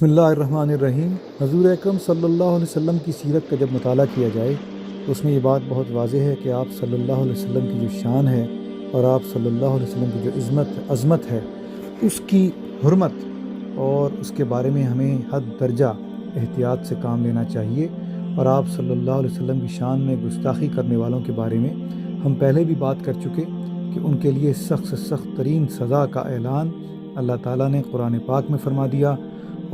بسم اللہ الرحمن الرحیم۔ حضور اکرم صلی اللہ علیہ وسلم کی سیرت کا جب مطالعہ کیا جائے تو اس میں یہ بات بہت واضح ہے کہ آپ صلی اللہ علیہ وسلم کی جو شان ہے اور آپ صلی اللہ علیہ وسلم کی جو عظمت ہے، اس کی حرمت اور اس کے بارے میں ہمیں حد درجہ احتیاط سے کام لینا چاہیے۔ اور آپ صلی اللہ علیہ وسلم کی شان میں گستاخی کرنے والوں کے بارے میں ہم پہلے بھی بات کر چکے کہ ان کے لیے سخت سے سخت ترین سزا کا اعلان اللہ تعالیٰ نے قرآن پاک میں فرما دیا،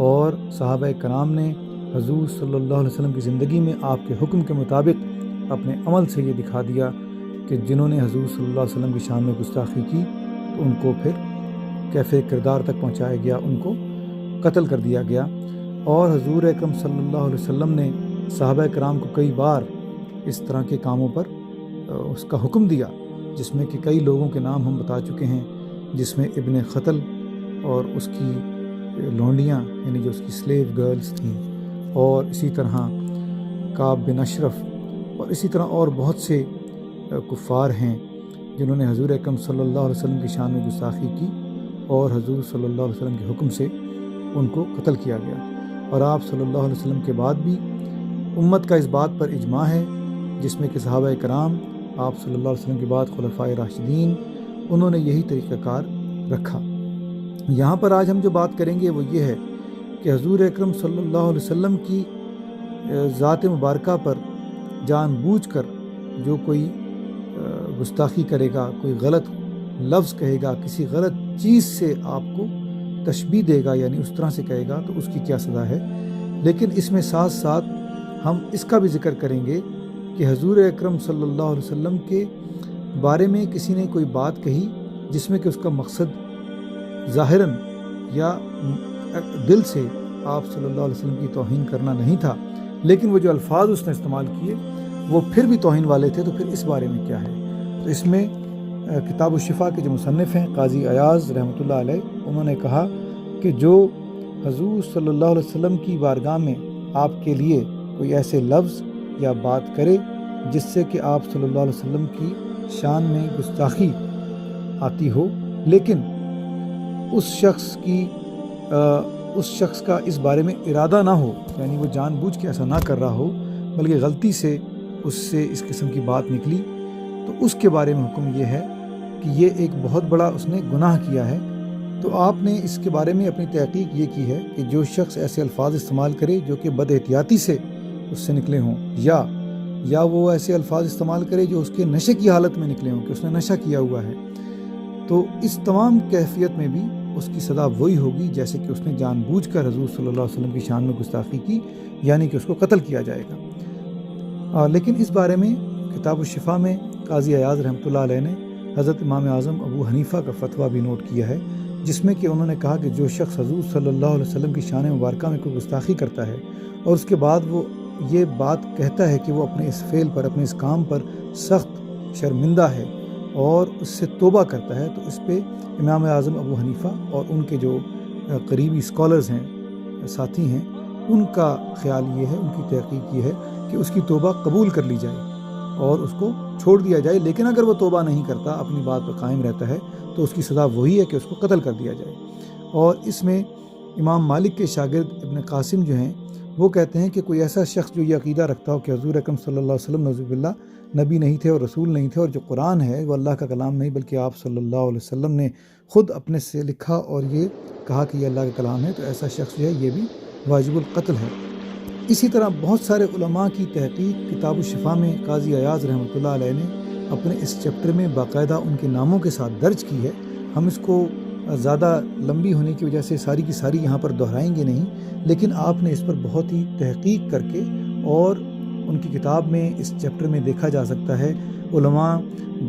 اور صحابہ کرام نے حضور صلی اللہ علیہ وسلم کی زندگی میں آپ کے حکم کے مطابق اپنے عمل سے یہ دکھا دیا کہ جنہوں نے حضور صلی اللہ علیہ وسلم کی شان میں گستاخی کی تو ان کو پھر کیفے کردار تک پہنچایا گیا، ان کو قتل کر دیا گیا۔ اور حضور اکرم صلی اللہ علیہ وسلم نے صحابہ کرام کو کئی بار اس طرح کے کاموں پر اس کا حکم دیا، جس میں کہ کئی لوگوں کے نام ہم بتا چکے ہیں، جس میں ابن قتل اور اس کی لونڈیاں یعنی جو اس کی سلیو گرلز تھیں، اور اسی طرح کعب بن اشرف، اور اسی طرح اور بہت سے کفار ہیں جنہوں نے حضور اکرم صلی اللہ علیہ وسلم کی شان میں گستاخی کی، اور حضور صلی اللہ علیہ وسلم کے حکم سے ان کو قتل کیا گیا۔ اور آپ صلی اللہ علیہ وسلم کے بعد بھی امت کا اس بات پر اجماع ہے، جس میں کہ صحابہ کرام، آپ صلی اللہ علیہ وسلم کے بعد خلفائے راشدین، انہوں نے یہی طریقہ کار رکھا۔ یہاں پر آج ہم جو بات کریں گے وہ یہ ہے کہ حضور اکرم صلی اللہ علیہ وسلم کی ذات مبارکہ پر جان بوجھ کر جو کوئی گستاخی کرے گا، کوئی غلط لفظ کہے گا، کسی غلط چیز سے آپ کو تشبیہ دے گا، یعنی اس طرح سے کہے گا، تو اس کی کیا سزا ہے۔ لیکن اس میں ساتھ ساتھ ہم اس کا بھی ذکر کریں گے کہ حضور اکرم صلی اللہ علیہ وسلم کے بارے میں کسی نے کوئی بات کہی جس میں کہ اس کا مقصد ظاہراً یا دل سے آپ صلی اللہ علیہ وسلم کی توہین کرنا نہیں تھا، لیکن وہ جو الفاظ اس نے استعمال کیے وہ پھر بھی توہین والے تھے، تو پھر اس بارے میں کیا ہے۔ تو اس میں کتاب الشفا کے جو مصنف ہیں قاضی ایاز رحمۃ اللہ علیہ، انہوں نے کہا کہ جو حضور صلی اللہ علیہ وسلم کی بارگاہ میں آپ کے لیے کوئی ایسے لفظ یا بات کرے جس سے کہ آپ صلی اللہ علیہ وسلم کی شان میں گستاخی آتی ہو، لیکن اس شخص کا اس بارے میں ارادہ نہ ہو، یعنی وہ جان بوجھ کے ایسا نہ کر رہا ہو بلکہ غلطی سے اس سے اس قسم کی بات نکلی، تو اس کے بارے میں حکم یہ ہے کہ یہ ایک بہت بڑا اس نے گناہ کیا ہے۔ تو آپ نے اس کے بارے میں اپنی تحقیق یہ کی ہے کہ جو شخص ایسے الفاظ استعمال کرے جو کہ بد احتیاطی سے اس سے نکلے ہوں، یا وہ ایسے الفاظ استعمال کرے جو اس کے نشے کی حالت میں نکلے ہوں کہ اس نے نشہ کیا ہوا ہے، تو اس تمام کیفیت میں بھی اس کی سزا وہی ہوگی جیسے کہ اس نے جان بوجھ کر حضور صلی اللہ علیہ وسلم کی شان میں گستاخی کی، یعنی کہ اس کو قتل کیا جائے گا۔ لیکن اس بارے میں کتاب الشفا میں قاضی ایاز رحمۃ اللہ علیہ نے حضرت امام اعظم ابو حنیفہ کا فتویٰ بھی نوٹ کیا ہے، جس میں کہ انہوں نے کہا کہ جو شخص حضور صلی اللہ علیہ وسلم کی شان مبارکہ میں کوئی گستاخی کرتا ہے اور اس کے بعد وہ یہ بات کہتا ہے کہ وہ اپنے اس فعل پر، اپنے اس کام پر سخت شرمندہ ہے اور اس سے توبہ کرتا ہے، تو اس پہ امام اعظم ابو حنیفہ اور ان کے جو قریبی اسکالرز ہیں، ساتھی ہیں، ان کا خیال یہ ہے، ان کی تحقیق یہ ہے کہ اس کی توبہ قبول کر لی جائے اور اس کو چھوڑ دیا جائے۔ لیکن اگر وہ توبہ نہیں کرتا، اپنی بات پر قائم رہتا ہے، تو اس کی سزا وہی ہے کہ اس کو قتل کر دیا جائے۔ اور اس میں امام مالک کے شاگرد ابن قاسم جو ہیں، وہ کہتے ہیں کہ کوئی ایسا شخص جو یہ عقیدہ رکھتا ہو کہ حضور اکرم صلی اللہ علیہ وسلم نعوذ باللہ نبی نہیں تھے اور رسول نہیں تھے، اور جو قرآن ہے وہ اللہ کا کلام نہیں بلکہ آپ صلی اللہ علیہ وسلم نے خود اپنے سے لکھا اور یہ کہا کہ یہ اللہ کا کلام ہے، تو ایسا شخص جو ہے یہ بھی واجب القتل ہے۔ اسی طرح بہت سارے علماء کی تحقیق کتاب الشفا میں قاضی ایاز رحمۃ اللہ علیہ نے اپنے اس چیپٹر میں باقاعدہ ان کے ناموں کے ساتھ درج کی ہے۔ ہم اس کو زیادہ لمبی ہونے کی وجہ سے ساری کی ساری یہاں پر دہرائیں گے نہیں، لیکن آپ نے اس پر بہت ہی تحقیق کر کے، اور ان کی کتاب میں اس چیپٹر میں دیکھا جا سکتا ہے علماء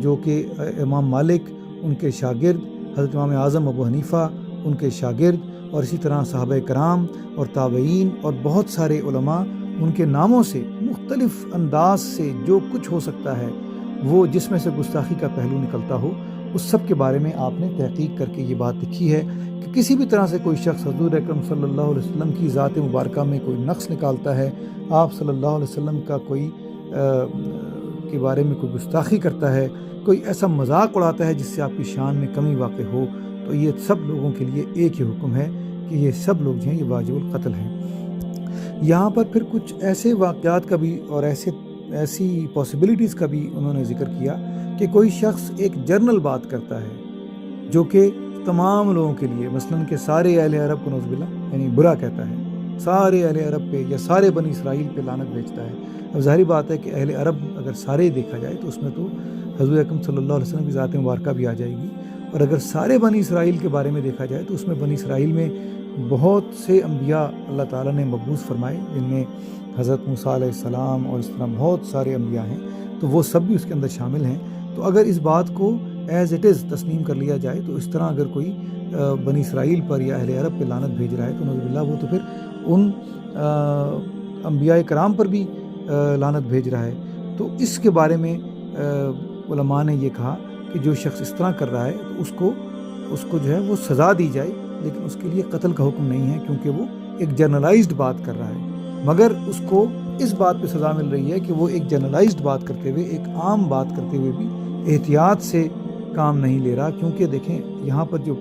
جو کہ امام مالک، ان کے شاگرد حضرت امام اعظم ابو حنیفہ، ان کے شاگرد، اور اسی طرح صحابہ کرام اور تابعین اور بہت سارے علماء، ان کے ناموں سے مختلف انداز سے جو کچھ ہو سکتا ہے، وہ جس میں سے گستاخی کا پہلو نکلتا ہو، اس سب کے بارے میں آپ نے تحقیق کر کے یہ بات لکھی ہے کہ کسی بھی طرح سے کوئی شخص حضور اکرم صلی اللہ علیہ وسلم کی ذات مبارکہ میں کوئی نقص نکالتا ہے، آپ صلی اللہ علیہ وسلم کا کوئی کے بارے میں کوئی گستاخی کرتا ہے، کوئی ایسا مذاق اڑاتا ہے جس سے آپ کی شان میں کمی واقع ہو، تو یہ سب لوگوں کے لیے ایک ہی حکم ہے کہ یہ سب لوگ جو ہیں یہ واجب القتل ہیں۔ یہاں پر پھر کچھ ایسے واقعات کا بھی اور ایسی پاسبلٹیز کا بھی انہوں نے ذکر کیا کہ کوئی شخص ایک جنرل بات کرتا ہے جو کہ تمام لوگوں کے لیے، مثلاً کہ سارے اہل عرب کو نعوذ باللہ یعنی برا کہتا ہے، سارے اہل عرب پہ یا سارے بنی اسرائیل پہ لعنت بھیجتا ہے۔ اب ظاہری بات ہے کہ اہل عرب اگر سارے دیکھا جائے تو اس میں تو حضور اکرم صلی اللہ علیہ وسلم کی ذات مبارکہ بھی آ جائے گی، اور اگر سارے بنی اسرائیل کے بارے میں دیکھا جائے تو اس میں بنی اسرائیل میں بہت سے انبیاء اللہ تعالیٰ نے مبعوث فرمائے، جن میں حضرت موسیٰ علیہ السلام اور اس طرح بہت سارے انبیاء ہیں، تو وہ سب بھی اس کے اندر شامل ہیں۔ تو اگر اس بات کو ایز اٹ از تسلیم کر لیا جائے تو اس طرح اگر کوئی بنی اسرائیل پر یا اہل عرب پہ لعنت بھیج رہا ہے تو نعوذ باللہ وہ تو پھر ان انبیاء کرام پر بھی لعنت بھیج رہا ہے۔ تو اس کے بارے میں علماء نے یہ کہا کہ جو شخص اس طرح کر رہا ہے تو اس کو جو ہے وہ سزا دی جائے، لیکن اس کے لیے قتل کا حکم نہیں ہے، کیونکہ وہ ایک جنرلائزڈ بات کر رہا ہے۔ مگر اس کو اس بات پہ سزا مل رہی ہے کہ وہ ایک جنرلائزڈ بات کرتے ہوئے، ایک عام بات کرتے ہوئے بھی احتیاط سے کام نہیں لے رہا، کیونکہ دیکھیں یہاں پر جو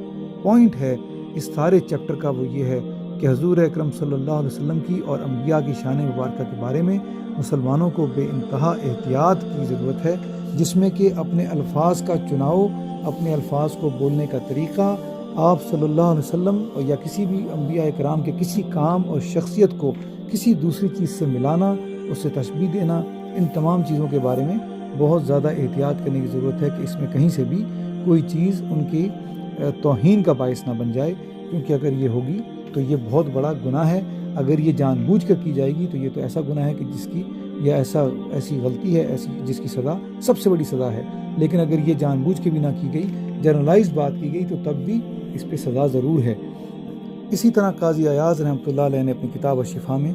پوائنٹ ہے اس سارے چیپٹر کا وہ یہ ہے کہ حضور اکرم صلی اللہ علیہ وسلم کی اور انبیاء کی شان مبارکہ کے بارے میں مسلمانوں کو بے انتہا احتیاط کی ضرورت ہے، جس میں کہ اپنے الفاظ کا چناؤ، اپنے الفاظ کو بولنے کا طریقہ، آپ صلی اللہ علیہ وسلم اور یا کسی بھی انبیاء کرام کے کسی کام اور شخصیت کو کسی دوسری چیز سے ملانا، اس سے تشبیہ دینا، ان تمام چیزوں کے بارے میں بہت زیادہ احتیاط کرنے کی ضرورت ہے کہ اس میں کہیں سے بھی کوئی چیز ان کی توہین کا باعث نہ بن جائے، کیونکہ اگر یہ ہوگی تو یہ بہت بڑا گناہ ہے۔ اگر یہ جان بوجھ کر کی جائے گی تو یہ تو ایسا گناہ ہے کہ جس کی یا ایسی غلطی ہے جس کی سزا سب سے بڑی سزا ہے، لیکن اگر یہ جان بوجھ کے بھی نہ کی گئی، جنرلائزڈ بات کی گئی، تو تب بھی اس پہ سزا ضرور ہے۔ اسی طرح قاضی ایاز رحمۃ اللہ علیہ نے اپنی کتاب الشفا میں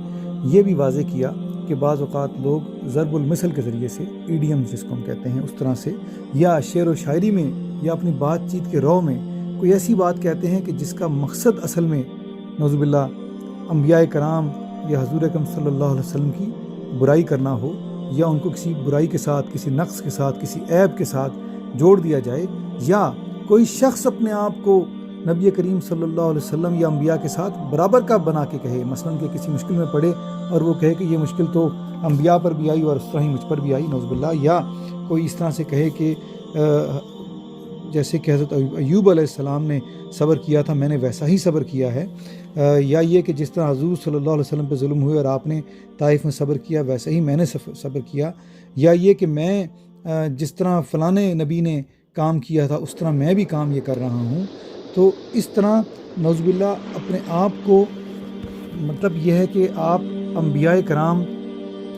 یہ بھی واضح کیا کہ بعض اوقات لوگ ضرب المثل کے ذریعے سے، ایڈیم جس کو ہم کہتے ہیں، اس طرح سے یا شعر و شاعری میں یا اپنی بات چیت کے رو میں کوئی ایسی بات کہتے ہیں کہ جس کا مقصد اصل میں نعوذ باللہ انبیاء کرام یا حضور اکرم صلی اللہ علیہ وسلم کی برائی کرنا ہو، یا ان کو کسی برائی کے ساتھ، کسی نقص کے ساتھ، کسی عیب کے ساتھ جوڑ دیا جائے، یا کوئی شخص اپنے آپ کو نبی کریم صلی اللہ علیہ وسلم یا انبیاء کے ساتھ برابر کا بنا کے کہے، مثلاً کہ کسی مشکل میں پڑے اور وہ کہے کہ یہ مشکل تو انبیاء پر بھی آئی اور اس طرح ہی مجھ پر بھی آئی نعوذ باللہ، یا کوئی اس طرح سے کہے کہ جیسے کہ حضرت ایوب علیہ السلام نے صبر کیا تھا میں نے ویسا ہی صبر کیا ہے، یا یہ کہ جس طرح حضور صلی اللہ علیہ وسلم پہ ظلم ہوئے اور آپ نے طائف میں صبر کیا ویسا ہی میں نے صبر کیا، یا یہ کہ میں جس طرح فلانے نبی نے کام کیا تھا اس طرح میں بھی کام یہ کر رہا ہوں۔ تو اس طرح نعوذ باللہ اپنے آپ کو، مطلب یہ ہے کہ آپ انبیاء کرام،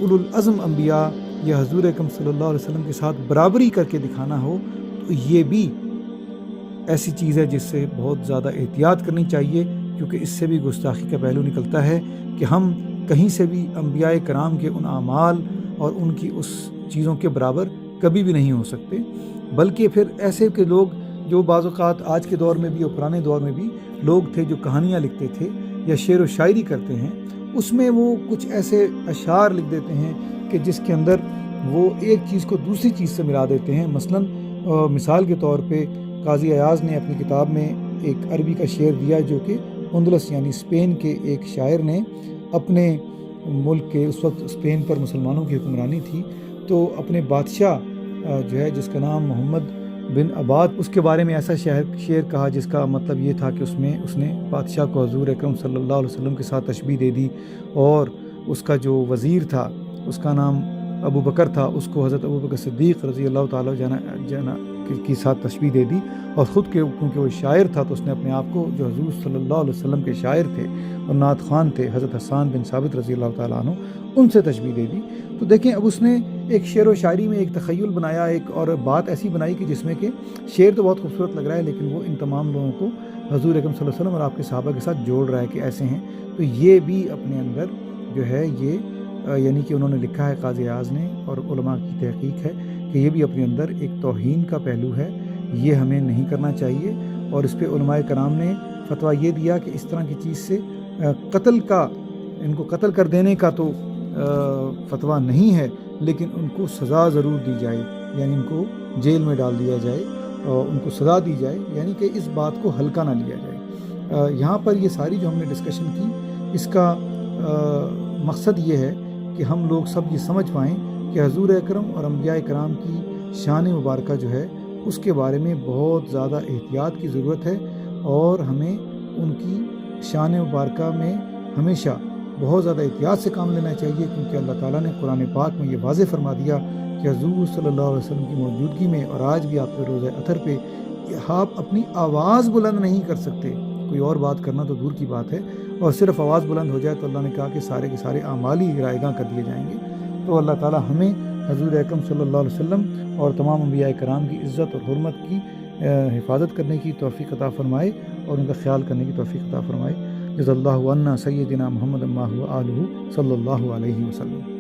اولو العزم انبیاء یا حضور اکرم صلی اللہ علیہ وسلم کے ساتھ برابری کر کے دکھانا ہو، تو یہ بھی ایسی چیز ہے جس سے بہت زیادہ احتیاط کرنی چاہیے، کیونکہ اس سے بھی گستاخی کا پہلو نکلتا ہے کہ ہم کہیں سے بھی انبیاء کرام کے ان اعمال اور ان کی اس چیزوں کے برابر کبھی بھی نہیں ہو سکتے، بلکہ پھر ایسے کہ لوگ جو بعض اوقات آج کے دور میں بھی اور پرانے دور میں بھی لوگ تھے جو کہانیاں لکھتے تھے یا شعر و شاعری کرتے ہیں، اس میں وہ کچھ ایسے اشعار لکھ دیتے ہیں کہ جس کے اندر وہ ایک چیز کو دوسری چیز سے ملا دیتے ہیں۔ مثلاً مثال کے طور پہ قاضی ایاز نے اپنی کتاب میں ایک عربی کا شعر دیا جو کہ اندلس یعنی اسپین کے ایک شاعر نے اپنے ملک کے، اس وقت اسپین پر مسلمانوں کی حکمرانی تھی، تو اپنے بادشاہ جو ہے جس کا نام محمد بن عباد، اس کے بارے میں ایسا شعر کہا جس کا مطلب یہ تھا کہ اس نے بادشاہ کو حضور اکرم صلی اللہ علیہ وسلم کے ساتھ تشبیہ دے دی، اور اس کا جو وزیر تھا اس کا نام ابو بکر تھا، اس کو حضرت ابو بکر صدیق رضی اللہ تعالیٰ جانا کی ساتھ تشبیہ دے دی، اور خود کے کیونکہ وہ شاعر تھا تو اس نے اپنے آپ کو جو حضور صلی اللہ علیہ وسلم کے شاعر تھے اور نعت خوان تھے حضرت حسان بن ثابت رضی اللہ تعالیٰ عنہ، ان سے تشبیہ دے دی۔ تو دیکھیں اب اس نے ایک شعر و شاعری میں ایک تخیل بنایا، ایک اور بات ایسی بنائی کہ جس میں کہ شعر تو بہت خوبصورت لگ رہا ہے لیکن وہ ان تمام لوگوں کو حضور اکرم صلی اللہ علیہ وسلم اور آپ کے صحابہ کے ساتھ جوڑ رہا ہے کہ ایسے ہیں۔ تو یہ بھی اپنے اندر جو ہے یہ یعنی کہ انہوں نے لکھا ہے قاضی ایاز نے اور علماء کی تحقیق ہے کہ یہ بھی اپنے اندر ایک توہین کا پہلو ہے، یہ ہمیں نہیں کرنا چاہیے، اور اس پہ علماء کرام نے فتویٰ یہ دیا کہ اس طرح کی چیز سے قتل کا، ان کو قتل کر دینے کا تو فتویٰ نہیں ہے، لیکن ان کو سزا ضرور دی جائے، یعنی ان کو جیل میں ڈال دیا جائے اور ان کو سزا دی جائے، یعنی کہ اس بات کو ہلکا نہ لیا جائے۔ یہاں پر یہ ساری جو ہم نے ڈسکشن کی، اس کا مقصد یہ ہے کہ ہم لوگ سب یہ سمجھ پائیں کہ حضور اکرم اور انبیاء کرام کی شان مبارکہ جو ہے اس کے بارے میں بہت زیادہ احتیاط کی ضرورت ہے، اور ہمیں ان کی شان مبارکہ میں ہمیشہ بہت زیادہ احتیاط سے کام لینا چاہیے، کیونکہ اللہ تعالیٰ نے قرآن پاک میں یہ واضح فرما دیا کہ حضور صلی اللہ علیہ وسلم کی موجودگی میں، اور آج بھی آپ کے روزہ اطہر پہ، آپ اپنی آواز بلند نہیں کر سکتے۔ کوئی اور بات کرنا تو دور کی بات ہے، اور صرف آواز بلند ہو جائے تو اللہ نے کہا کہ سارے کے سارے اعمال ہی رائے گاں کر دیے جائیں گے۔ تو اللہ تعالیٰ ہمیں حضور اکرم صلی اللہ علیہ وسلم اور تمام انبیاء کرام کی عزت اور حرمت کی حفاظت کرنے کی توفیق عطا فرمائے، اور ان کا خیال کرنے کی توفیق عطا فرمائے۔ جزا اللہ عنا سیدنا محمد ما هو آلہ صلی اللہ علیہ وسلم۔